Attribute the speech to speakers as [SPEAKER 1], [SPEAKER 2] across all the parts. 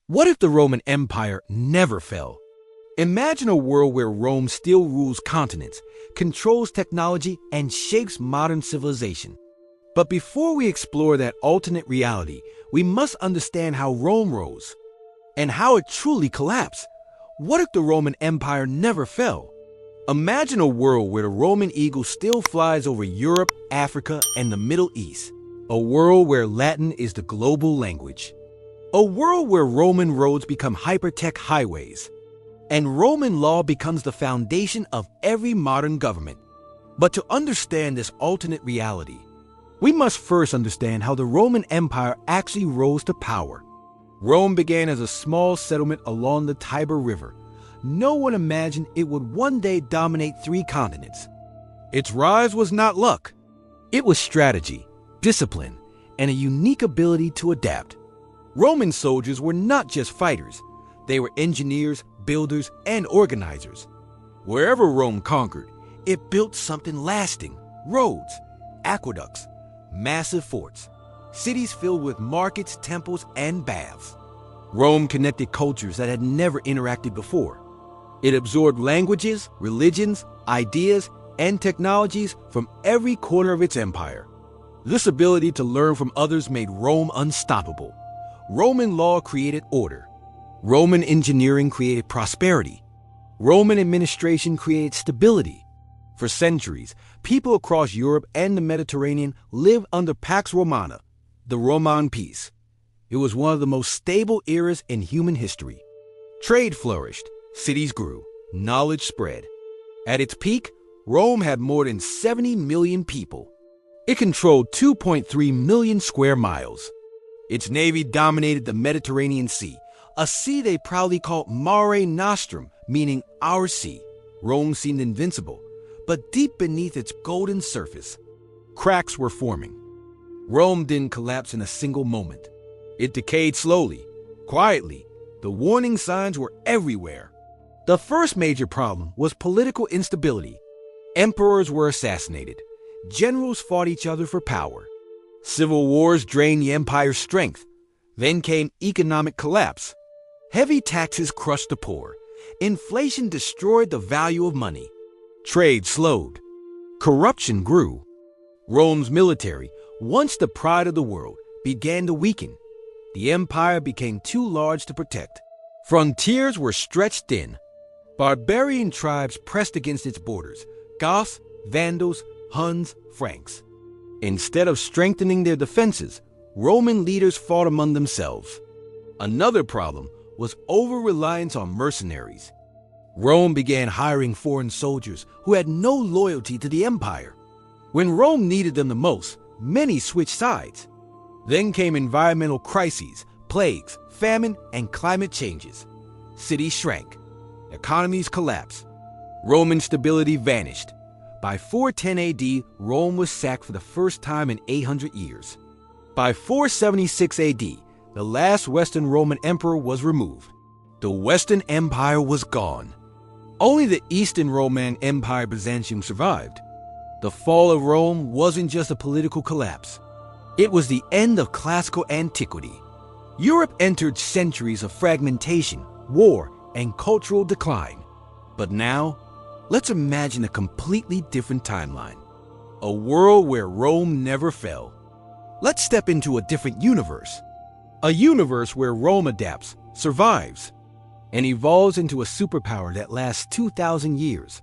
[SPEAKER 1] What if the Roman Empire never fell? Imagine a world where Rome still rules continents, controls technology, and shapes modern civilization. But before we explore that alternate reality, we must understand how Rome rose and how it truly collapsed. What if the Roman Empire never fell? Imagine a world where the Roman eagle still flies over Europe, Africa, and the Middle East. A world where Latin is the global language. A world where Roman roads become hypertech highways. And Roman law becomes the foundation of every modern government. But to understand this alternate reality, we must first understand how the Roman Empire actually rose to power. Rome began as a small settlement along the Tiber River. No one imagined it would one day dominate 3 continents. Its rise was not luck. It was strategy, discipline, and a unique ability to adapt. Roman soldiers were not just fighters. They were engineers, builders, and organizers. Wherever Rome conquered, it built something lasting: roads, aqueducts, massive forts, cities filled with markets, temples, and baths. Rome connected cultures that had never interacted before. It absorbed languages, religions, ideas, and technologies from every corner of its empire. This ability to learn from others made Rome unstoppable. Roman law created order. Roman engineering created prosperity. Roman administration created stability. For centuries, people across Europe and the Mediterranean lived under Pax Romana, the Roman peace. It was one of the most stable eras in human history. Trade flourished, cities grew, knowledge spread. At its peak, Rome had more than 70 million people. It controlled 2.3 million square miles. Its navy dominated the Mediterranean Sea, a sea they proudly called Mare Nostrum, meaning our sea. Rome seemed invincible, but deep beneath its golden surface, cracks were forming. Rome didn't collapse in a single moment. It decayed slowly, quietly. The warning signs were everywhere. The first major problem was political instability. Emperors were assassinated. Generals fought each other for power. Civil wars drained the empire's strength. Then came economic collapse. Heavy taxes crushed the poor. Inflation destroyed the value of money. Trade slowed. Corruption grew. Rome's military, once the pride of the world, began to weaken. The empire became too large to protect. Frontiers were stretched thin. Barbarian tribes pressed against its borders: Goths, Vandals, Huns, Franks. Instead of strengthening their defenses, Roman leaders fought among themselves. Another problem was over-reliance on mercenaries. Rome began hiring foreign soldiers who had no loyalty to the empire. When Rome needed them the most, many switched sides. Then came environmental crises, plagues, famine, and climate changes. Cities shrank. Economies collapsed. Roman stability vanished. By 410 AD, Rome was sacked for the first time in 800 years. By 476 AD, the last Western Roman emperor was removed. The Western Empire was gone. Only the Eastern Roman Empire Byzantium survived. The fall of Rome wasn't just a political collapse. It was the end of classical antiquity. Europe entered centuries of fragmentation, war, and cultural decline. But now, let's imagine a completely different timeline. A world where Rome never fell. Let's step into a different universe. A universe where Rome adapts, survives, and evolves into a superpower that lasts 2,000 years.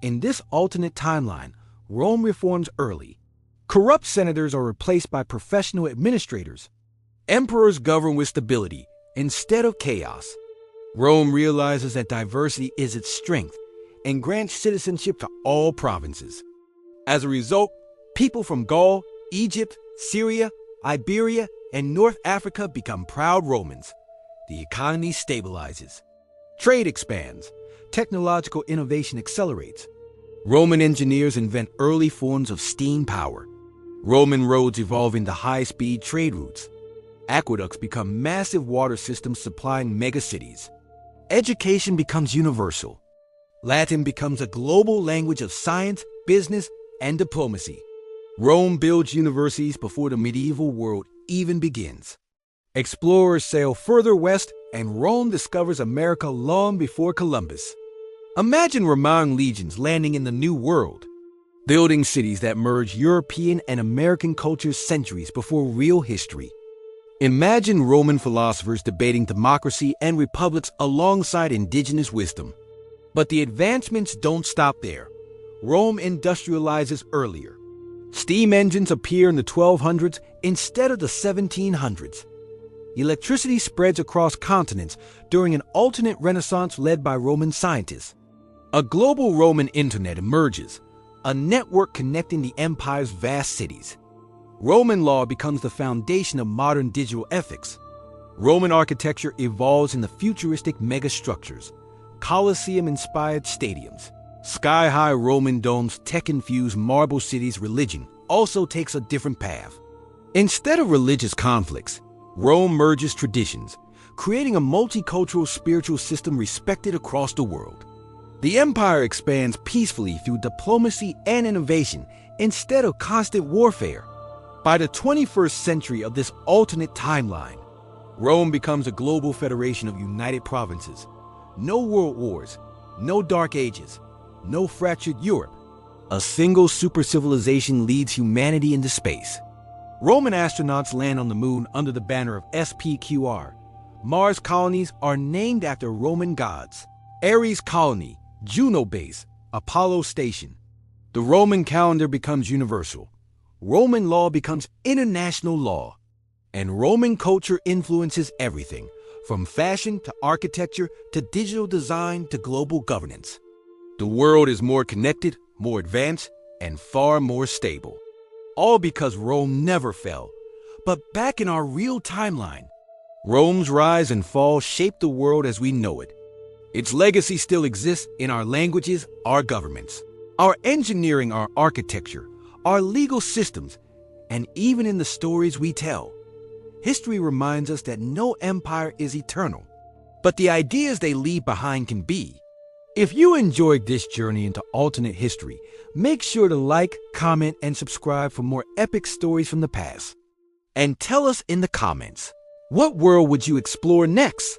[SPEAKER 1] In this alternate timeline, Rome reforms early. Corrupt senators are replaced by professional administrators. Emperors govern with stability instead of chaos. Rome realizes that diversity is its strength and grants citizenship to all provinces. As a result, people from Gaul, Egypt, Syria, Iberia, and North Africa become proud Romans. The economy stabilizes. Trade expands. Technological innovation accelerates. Roman engineers invent early forms of steam power. Roman roads evolve into high-speed trade routes. Aqueducts become massive water systems supplying megacities. Education becomes universal. Latin becomes a global language of science, business, and diplomacy. Rome builds universities before the medieval world even begins. Explorers sail further west, and Rome discovers America long before Columbus. Imagine Roman legions landing in the New World, building cities that merge European and American cultures centuries before real history. Imagine Roman philosophers debating democracy and republics alongside indigenous wisdom. But the advancements don't stop there. Rome industrializes earlier. Steam engines appear in the 1200s instead of the 1700s. Electricity spreads across continents during an alternate renaissance led by Roman scientists. A global Roman internet emerges, a network connecting the empire's vast cities. Roman law becomes the foundation of modern digital ethics. Roman architecture evolves into futuristic megastructures, Colosseum-inspired stadiums, sky-high Roman domes, tech-infused marble cities. Religion also takes a different path. Instead of religious conflicts, Rome merges traditions, creating a multicultural spiritual system respected across the world. The empire expands peacefully through diplomacy and innovation instead of constant warfare. By the 21st century of this alternate timeline, Rome becomes a global federation of united provinces. No world wars, no dark ages, no fractured Europe. A single super civilization leads humanity into space. Roman astronauts land on the moon under the banner of SPQR. Mars colonies are named after Roman gods. Ares Colony, Juno Base, Apollo Station. The Roman calendar becomes universal. Roman law becomes international law. And Roman culture influences everything, from fashion to architecture to digital design to global governance. The world is more connected, more advanced, and far more stable. All because Rome never fell. But back in our real timeline, Rome's rise and fall shaped the world as we know it. Its legacy still exists in our languages, our governments, our engineering, our architecture, our legal systems, and even in the stories we tell. History reminds us that no empire is eternal, but the ideas they leave behind can be. If you enjoyed this journey into alternate history, make sure to like, comment, and subscribe for more epic stories from the past. And tell us in the comments, what world would you explore next?